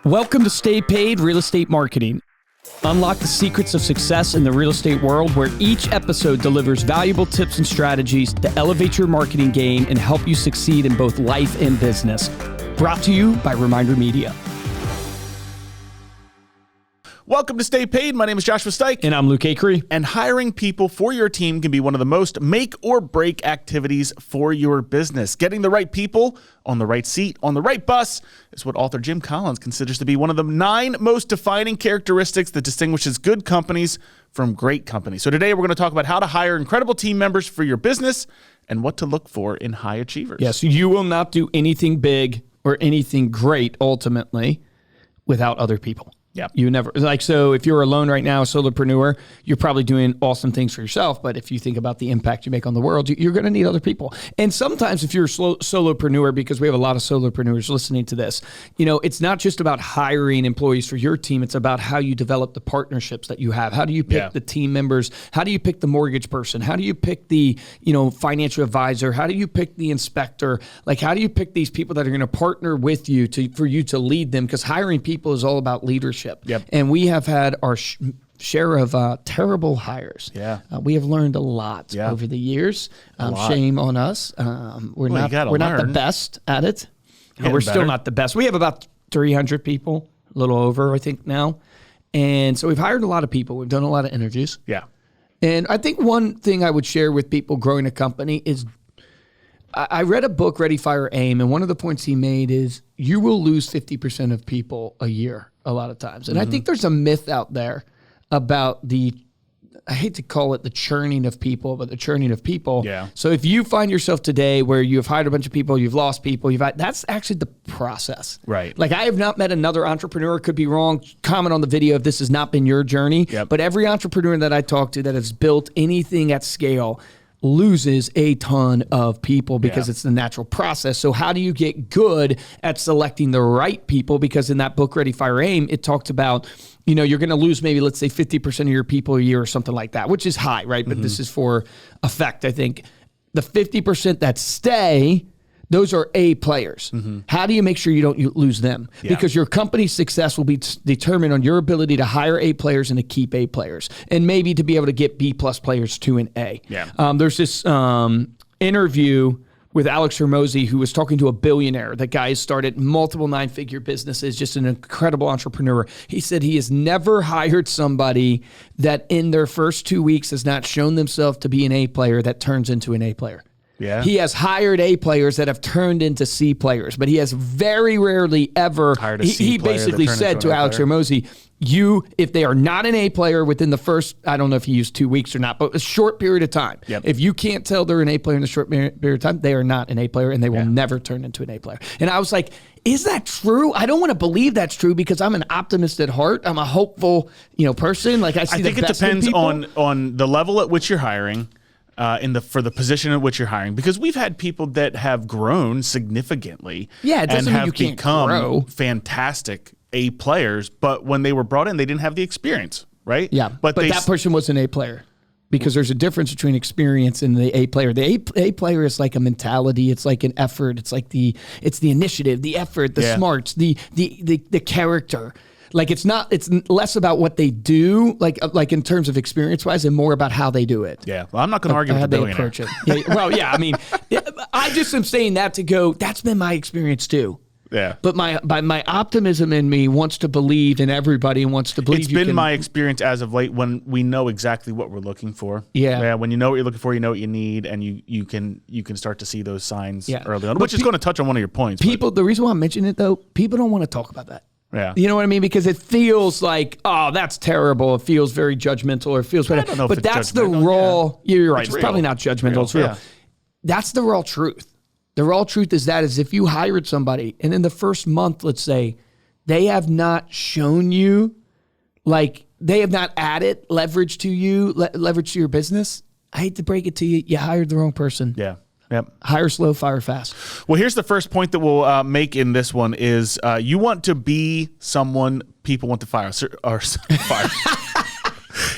Welcome to Stay Paid Real Estate Marketing. Unlock the secrets of success in the real estate world, where each episode delivers valuable tips and strategies to elevate your marketing game and help you succeed in both life and business. Brought to you by Reminder Media. Welcome to Stay Paid. My name is Joshua Stike. And I'm Luke Acree. And hiring people for your team can be one of the most make or break activities for your business. Getting the right people on the right seat, on the right bus, is what author Jim Collins considers to be one of the 9 most defining characteristics that distinguishes good companies from great companies. So today we're going to talk about how to hire incredible team members for your business and what to look for in high achievers. Yes, you will not do anything big or anything great ultimately without other people. Yeah. You never, so if you're alone right now, a solopreneur, you're probably doing awesome things for yourself. But if you think about the impact you make on the world, you're going to need other people. And sometimes if you're a solopreneur, because we have a lot of solopreneurs listening to this, it's not just about hiring employees for your team. It's about how you develop the partnerships that you have. How do you pick the team members? How do you pick the mortgage person? How do you pick the, financial advisor? How do you pick the inspector? How do you pick these people that are going to partner with you for you to lead them? Because hiring people is all about leadership. Yep. And we have had our share of terrible hires. Yeah. We have learned a lot over the years. Shame on us. We're not the best at it. We're still not the best. We have about 300 people, a little over, I think now. And so we've hired a lot of people. We've done a lot of interviews. Yeah. And I think one thing I would share with people growing a company is I read a book, Ready, Fire, Aim, and one of the points he made is you will lose 50% of people a year a lot of times. And I think there's a myth out there about I hate to call it the churning of people, but the churning of people. Yeah. So if you find yourself today where you've hired a bunch of people, you've lost people, that's actually the process. Right. I have not met another entrepreneur, could be wrong, comment on the video if this has not been your journey. Yep. But every entrepreneur that I talk to that has built anything at scale loses a ton of people because it's the natural process. So how do you get good at selecting the right people? Because in that book, Ready, Fire, Aim, it talks about, you're going to lose maybe, let's say 50% of your people a year or something like that, which is high, right? But this is for effect. I think the 50% that stay, those are A players. How do you make sure you don't lose them? Yeah. Because your company's success will be determined on your ability to hire A players and to keep A players, and maybe to be able to get B plus players to an A. Yeah. There's this interview with Alex Hormozi, who was talking to a billionaire. That guy has started multiple 9-figure businesses, just an incredible entrepreneur. He said he has never hired somebody that in their first 2 weeks has not shown themselves to be an A player that turns into an A player. Yeah. He has hired A players that have turned into C players, but he has very rarely ever hired a C he player basically that said turned into to an A Alex player. Hormozi, if they are not an A player within the first, I don't know if he used 2 weeks or not, but a short period of time. Yep. If you can't tell they're an A player in a short period of time, they are not an A player, and they will never turn into an A player. And I was like, is that true? I don't want to believe that's true because I'm an optimist at heart. I'm a hopeful, person. I see the think it best in depends people. on the level at which you're hiring. For the position at which you're hiring, because we've had people that have grown significantly it doesn't and mean have you can't become grow. fantastic A players, but when they were brought in, they didn't have the experience, right? Yeah, but that person was an A player. Because there's a difference between experience and the A player. The A player is like a mentality. It's like an effort. It's like the initiative, the effort, the smarts, the character. It's less about what they do, like in terms of experience wise, and more about how they do it. Yeah. Well, I'm not going to argue with the billionaire. Approach it. I just am saying that to go, that's been my experience too. Yeah. But my optimism in me wants to believe, and everybody wants to believe. It's been my experience as of late when we know exactly what we're looking for. Yeah. When you know what you're looking for, you know what you need, and you can start to see those signs early on, But which is going to touch on one of your points. The reason why I'm mentioning it though, people don't want to talk about that. Yeah. You know what I mean? Because it feels like, oh, that's terrible. It feels very judgmental, or it feels I don't know if but it's that's the judgmental. raw. Yeah. You're right. It's real. probably not judgmental. It's real. Yeah. That's the raw truth. The raw truth is if you hired somebody and in the first month, let's say, they have not shown you, they have not added leverage to you, leverage to your business, I hate to break it to you, you hired the wrong person. Yeah. Yep. Hire slow, fire fast. Well, here's the first point that we'll make in this one is you want to be someone people want to fire. Fire.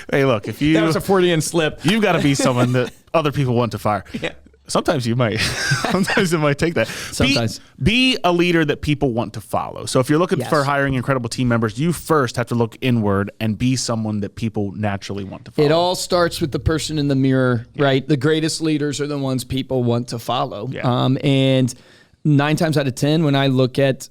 Hey, look, if you... That was a Freudian slip. You've got to be someone that other people want to fire. Yeah. Sometimes you might. Sometimes it might take that. Sometimes. Be a leader that people want to follow. So if you're looking for hiring incredible team members, you first have to look inward and be someone that people naturally want to follow. It all starts with the person in the mirror, right? The greatest leaders are the ones people want to follow. Yeah. And 9 times out of 10, when I look at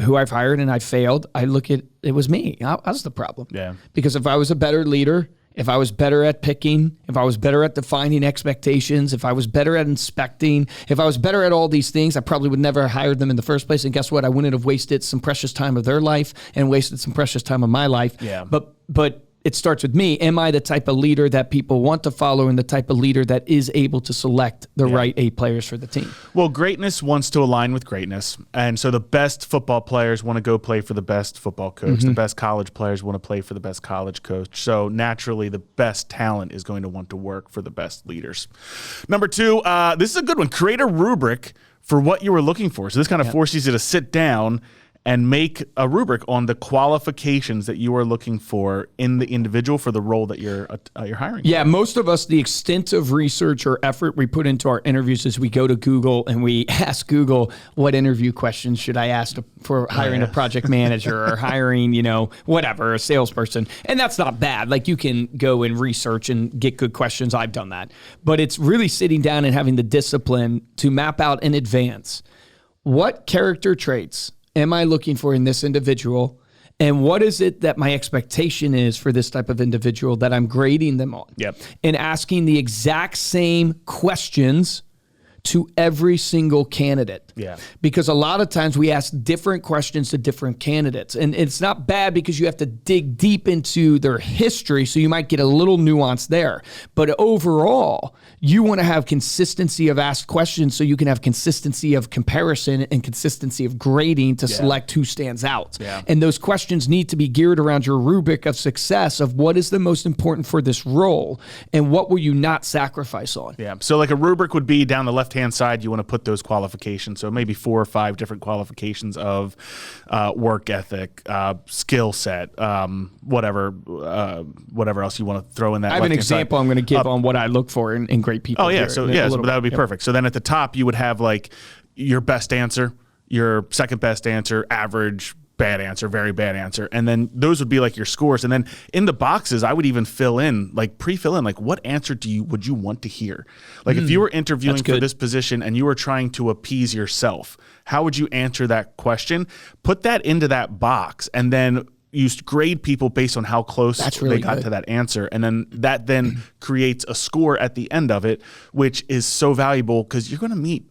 who I've hired and I failed, I look at it was me. I was the problem. Yeah. Because if I was a better leader, if I was better at picking, if I was better at defining expectations, if I was better at inspecting, if I was better at all these things, I probably would never have hired them in the first place. And guess what? I wouldn't have wasted some precious time of their life and wasted some precious time of my life. Yeah. But it starts with me. Am I the type of leader that people want to follow and the type of leader that is able to select the right A players for the team? Well, greatness wants to align with greatness. And so the best football players want to go play for the best football coach. The best college players want to play for the best college coach. So naturally, the best talent is going to want to work for the best leaders. Number 2, this is a good one. Create a rubric for what you were looking for. So this kind of forces you to sit down and make a rubric on the qualifications that you are looking for in the individual for the role that you're hiring. Yeah, most of us, the extent of research or effort we put into our interviews is we go to Google and we ask Google, what interview questions should I ask for hiring a project manager or hiring, whatever, a salesperson. And that's not bad. Like, you can go and research and get good questions. I've done that. But it's really sitting down and having the discipline to map out in advance what character traits am I looking for in this individual, and what is it that my expectation is for this type of individual that I'm grading them on? Yep. And asking the exact same questions to every single candidate. Yeah. Because a lot of times we ask different questions to different candidates. And it's not bad because you have to dig deep into their history, so you might get a little nuance there. But overall, you want to have consistency of asked questions so you can have consistency of comparison and consistency of grading to select who stands out. Yeah. And those questions need to be geared around your rubric of success of what is the most important for this role and what will you not sacrifice on. Yeah. So like a rubric would be down the left-hand side, you want to put those qualifications. So maybe 4 or 5 different qualifications of work ethic, skill set, whatever else you want to throw in that. I have an example I'm going to give on what I look for in great people. Oh, yeah. here. So that would be perfect. So then at the top, you would have like your best answer, your second best answer, average, bad answer, very bad answer. And then those would be like your scores. And then in the boxes, I would even pre-fill in, like what answer would you want to hear? Like if you were interviewing for this position and you were trying to appease yourself, how would you answer that question? Put that into that box and then you grade people based on how close they got to that answer. And then that creates a score at the end of it, which is so valuable because you're going to meet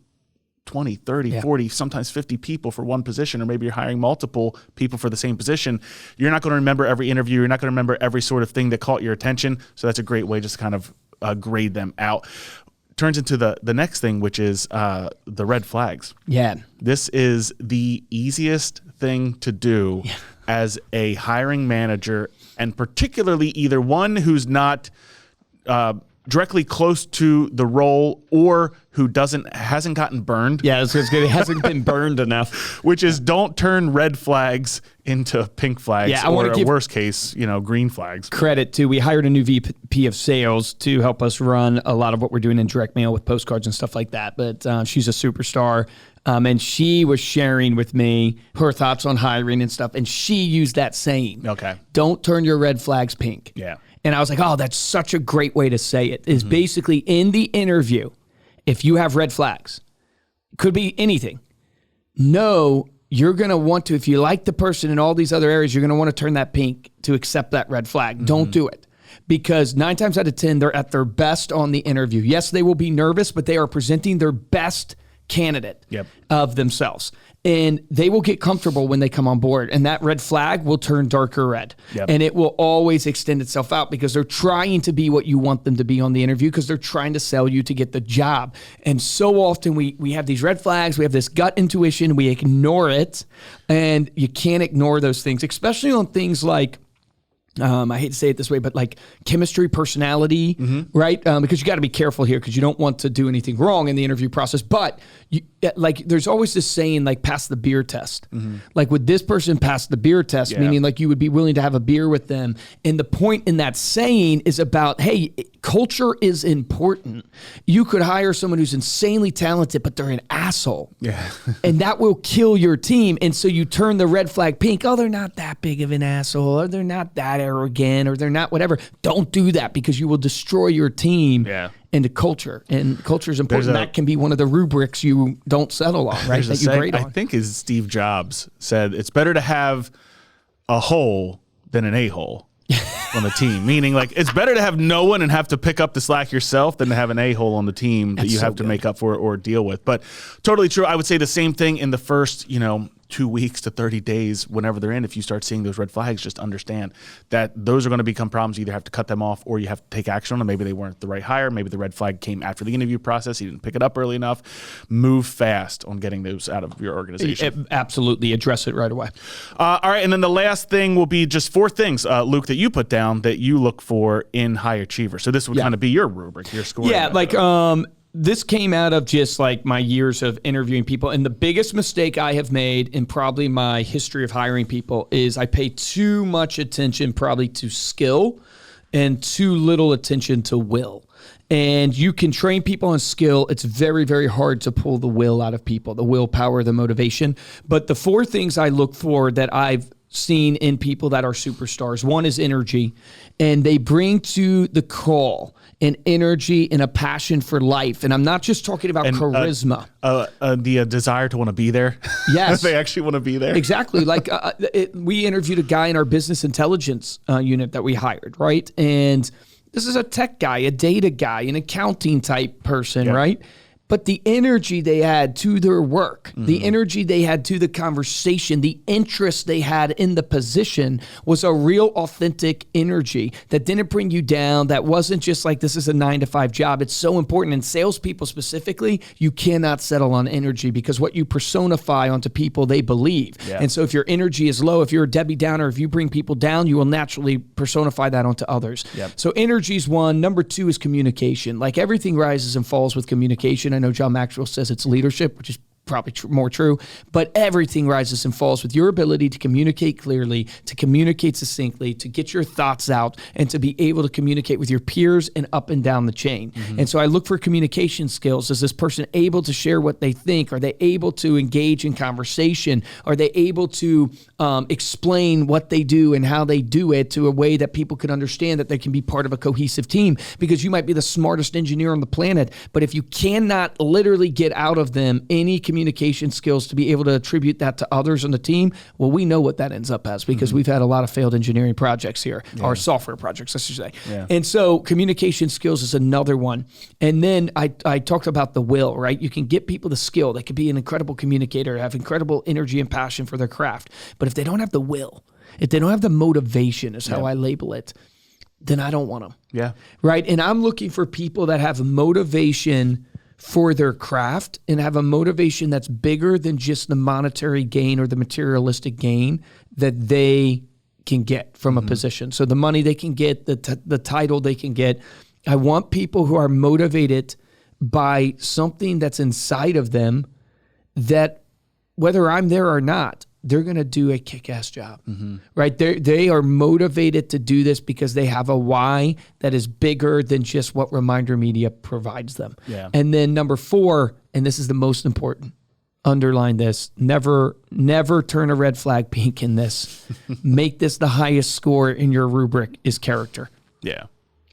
20, 30, 40, sometimes 50 people for one position, or maybe you're hiring multiple people for the same position. You're not going to remember every interview. You're not going to remember every sort of thing that caught your attention. So that's a great way just to kind of grade them out. Turns into the next thing, which is the red flags. Yeah. This is the easiest thing to do as a hiring manager, and particularly either one who's not directly close to the role or who hasn't gotten burned. Yeah, it's good. It hasn't been burned enough. Which is, don't turn red flags into pink flags, I or a worst case, green flags. Credit to, we hired a new VP of sales to help us run a lot of what we're doing in direct mail with postcards and stuff like that. But she's a superstar. And she was sharing with me her thoughts on hiring and stuff. And she used that saying. Okay. Don't turn your red flags pink. Yeah. And I was like, oh, that's such a great way to say it. Is basically in the interview, if you have red flags, could be anything. No, you're going to want to, if you like the person in all these other areas, you're going to want to turn that pink to accept that red flag. Don't do it. Because 9 times out of 10, they're at their best on the interview. Yes, they will be nervous, but they are presenting their best candidate of themselves. And they will get comfortable when they come on board. And that red flag will turn darker red. And it will always extend itself out because they're trying to be what you want them to be on the interview because they're trying to sell you to get the job. And so often we have these red flags, we have this gut intuition, we ignore it. And you can't ignore those things, especially on things like I hate to say it this way, but like chemistry, personality, right? Because you got to be careful here because you don't want to do anything wrong in the interview process. But like, there's always this saying, like, pass the beer test. Like, would this person pass the beer test? Meaning, like, you would be willing to have a beer with them. And the point in that saying is about, hey, culture is important. You could hire someone who's insanely talented, but they're an asshole. Yeah. And that will kill your team. And so you turn the red flag pink. Oh, they're not that big of an asshole, or they're not that arrogant, or they're not whatever. Don't do that because you will destroy your team into culture. And culture is important. That can be one of the rubrics you don't settle on, right? That you grade on. I think is Steve Jobs said, it's better to have a hole than an a-hole on the team. Meaning, like, it's better to have no one and have to pick up the slack yourself than to have an a-hole on the team that you have to make up for or deal with. But totally true. I would say the same thing in the first, 2 weeks to 30 days, whenever they're in. If you start seeing those red flags, just understand that those are going to become problems. You either have to cut them off or you have to take action on them. Maybe they weren't the right hire. Maybe the red flag came after the interview process. You didn't pick it up early enough. Move fast on getting those out of your organization. Absolutely. Address it right away. All right. And then the last thing will be just 4 things, Luke, that you put down that you look for in high achievers. So this would kind of be your rubric, your score. Yeah. Like, this came out of just like my years of interviewing people. And the biggest mistake I have made in probably my history of hiring people is I pay too much attention probably to skill and too little attention to will. And you can train people on skill. It's very, very hard to pull the will out of people, the willpower, the motivation. But the 4 things I look for that I've seen in people that are superstars. One is energy, and they bring to the call an energy and a passion for life. And I'm not just talking about charisma. The desire to want to be there. Yes. They actually want to be there. Exactly. Like we interviewed a guy in our business intelligence unit that we hired, right? And this is a tech guy, a data guy, an accounting type person, right? But the energy they had to their work, the energy they had to the conversation, the interest they had in the position was a real authentic energy that didn't bring you down. That wasn't just like, this is a 9-to-5 job. It's so important. And salespeople specifically, you cannot settle on energy because what you personify onto people, they believe. Yeah. And so if your energy is low, if you're a Debbie Downer, if you bring people down, you will naturally personify that onto others. Yep. So energy is one. Number 2 is communication. Like everything rises and falls with communication. I know John Maxwell says it's leadership, which is probably more true, but everything rises and falls with your ability to communicate clearly, to communicate succinctly, to get your thoughts out, and to be able to communicate with your peers and up and down the chain. And so I look for communication skills. Is this person able to share what they think? Are they able to engage in conversation? Are they able to explain what they do and how they do it to a way that people can understand that they can be part of a cohesive team? Because you might be the smartest engineer on the planet, but if you cannot literally get out of them any communication skills to be able to attribute that to others on the team, well, we know what that ends up as because we've had a lot of failed engineering projects here, or software projects, I should say. Yeah. And so communication skills is another one. And then I talked about the will, right? You can get people the skill. They could be an incredible communicator, have incredible energy and passion for their craft. But if they don't have the will, if they don't have the motivation is how I label it, then I don't want them. Yeah. Right? And I'm looking for people that have motivation for their craft and have a motivation that's bigger than just the monetary gain or the materialistic gain that they can get from a position. So the money they can get, the title they can get. I want people who are motivated by something that's inside of them that whether I'm there or not, they're going to do a kick-ass job, right? They are motivated to do this because they have a why that is bigger than just what Reminder Media provides them. Yeah. And then number 4, and this is the most important, underline this, never turn a red flag pink in this. Make this the highest score in your rubric is character. Yeah.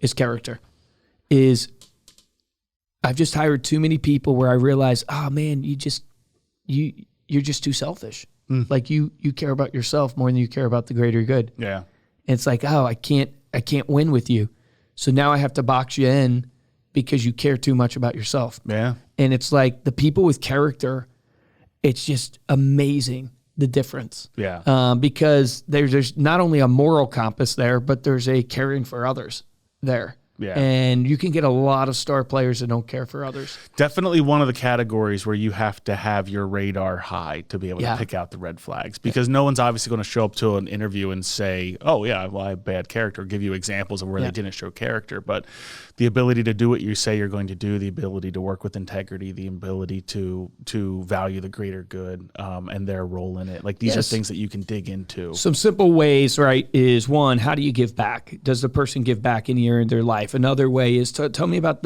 Is character. I've just hired too many people where I realize, oh man, you're just too selfish. Like you care about yourself more than you care about the greater good. Yeah. And it's like, oh, I can't win with you. So now I have to box you in because you care too much about yourself. Yeah. And it's like the people with character, it's just amazing the difference. Yeah. Because there's not only a moral compass there, but there's a caring for others there. Yeah. And you can get a lot of star players that don't care for others. Definitely one of the categories where you have to have your radar high to be able to pick out the red flags, because no one's obviously going to show up to an interview and say, oh, yeah, well, I have bad character, give you examples of where they didn't show character. But the ability to do what you say you're going to do, the ability to work with integrity, the ability to value the greater good and their role in it. Like, these are things that you can dig into. Some simple ways, right, is one, how do you give back? Does the person give back any area in their life? Another way is tell me about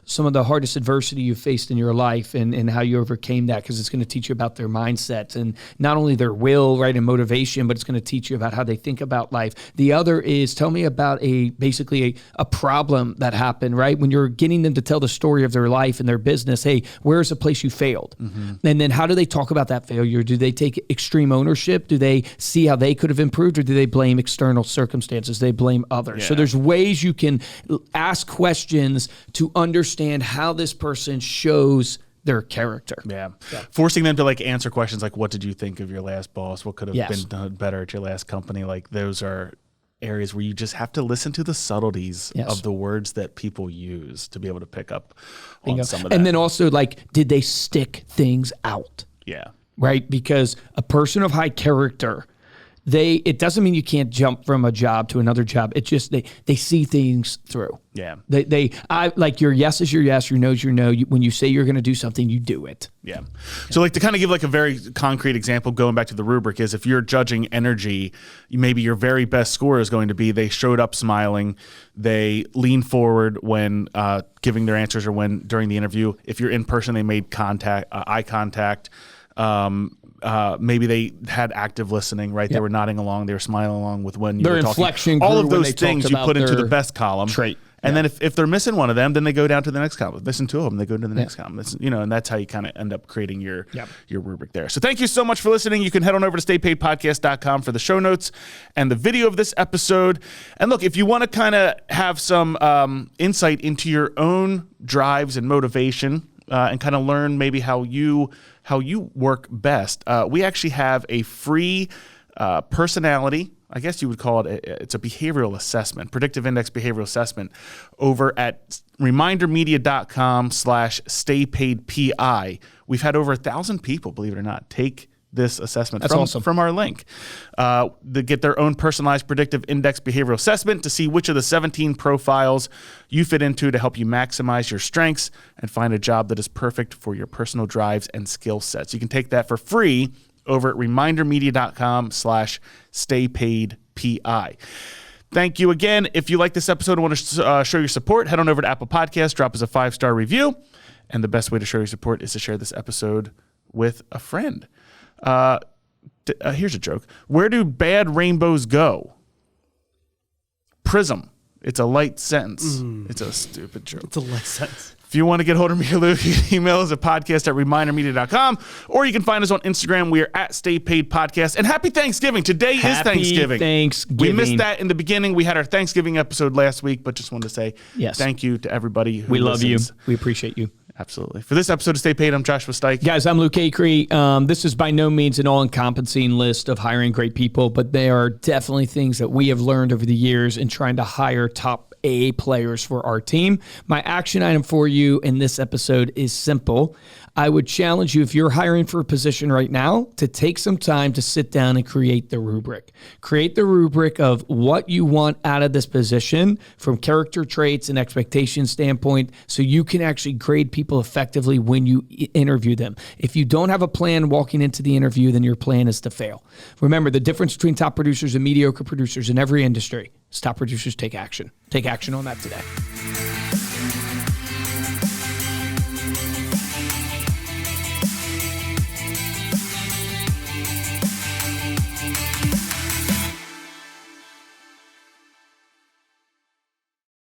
some of the hardest adversity you faced in your life and how you overcame that, because it's going to teach you about their mindset and not only their will, right, and motivation, but it's going to teach you about how they think about life. The other is tell me about basically a problem that happened, right? When you're getting them to tell the story of their life and their business, hey, where's a place you failed? And then how do they talk about that failure? Do they take extreme ownership? Do they see how they could have improved, or do they blame external circumstances? They blame others. So there's ways you can ask questions to understand how this person shows their character. Forcing them to like answer questions like, what did you think of your last boss? What could have been done better at your last company? Like, those are areas where you just have to listen to the subtleties of the words that people use to be able to pick up on some of that. And then also, like, did they stick things out? Right? Because a person of high character, it doesn't mean you can't jump from a job to another job. It's just they see things through. Like, your yes is your yes, your no is your no. When you say you're going to do something, you do it. So, like, to kind of give like a very concrete example, going back to the rubric, is if you're judging energy, maybe your very best score is going to be they showed up smiling, they leaned forward when giving their answers, or when during the interview. If you're in person, they made eye contact. Maybe they had active listening, right? They were nodding along, they were smiling along with when you their were talking. Inflection all grew of those when they things you put into the best column. Trait. And then if they're missing one of them, then they go down to the next column. Listen to them, they go to the next column. And that's how you kind of end up creating your rubric there. So thank you so much for listening. You can head on over to staypaidpodcast.com for the show notes and the video of this episode. And look, if you want to kind of have some insight into your own drives and motivation, and kind of learn maybe how you work best, we actually have a free personality, I guess you would call it, it's a behavioral assessment, predictive index behavioral assessment, over at remindermedia.com/staypaidpi. We've had over 1,000 people, believe it or not, take this assessment from our link. They get their own personalized predictive index behavioral assessment to see which of the 17 profiles you fit into to help you maximize your strengths and find a job that is perfect for your personal drives and skill sets. You can take that for free over at remindermedia.com/staypaidpi. Thank you again. If you like this episode and want to show your support, head on over to Apple Podcasts, drop us a 5-star review. And the best way to show your support is to share this episode with a friend. Here's a joke. Where do bad rainbows go? Prism. It's a light sentence. It's a stupid joke. It's a light sentence. If you want to get hold of me, you can email us at podcast@remindermedia.com, or you can find us on Instagram. We are at Stay Paid Podcast. And happy Thanksgiving. Today is Thanksgiving. We missed that in the beginning. We had our Thanksgiving episode last week, but just wanted to say thank you to everybody who listens. Love you. We appreciate you. Absolutely. For this episode of Stay Paid, I'm Joshua Stike. Guys, I'm Luke Acree. This is by no means an all-encompassing list of hiring great people, but there are definitely things that we have learned over the years in trying to hire top AA players for our team. My action item for you in this episode is simple. I would challenge you, if you're hiring for a position right now, to take some time to sit down and create the rubric. Create the rubric of what you want out of this position from character traits and expectation standpoint, so you can actually grade people effectively when you interview them. If you don't have a plan walking into the interview, then your plan is to fail. Remember, the difference between top producers and mediocre producers in every industry is top producers take action. Take action on that today.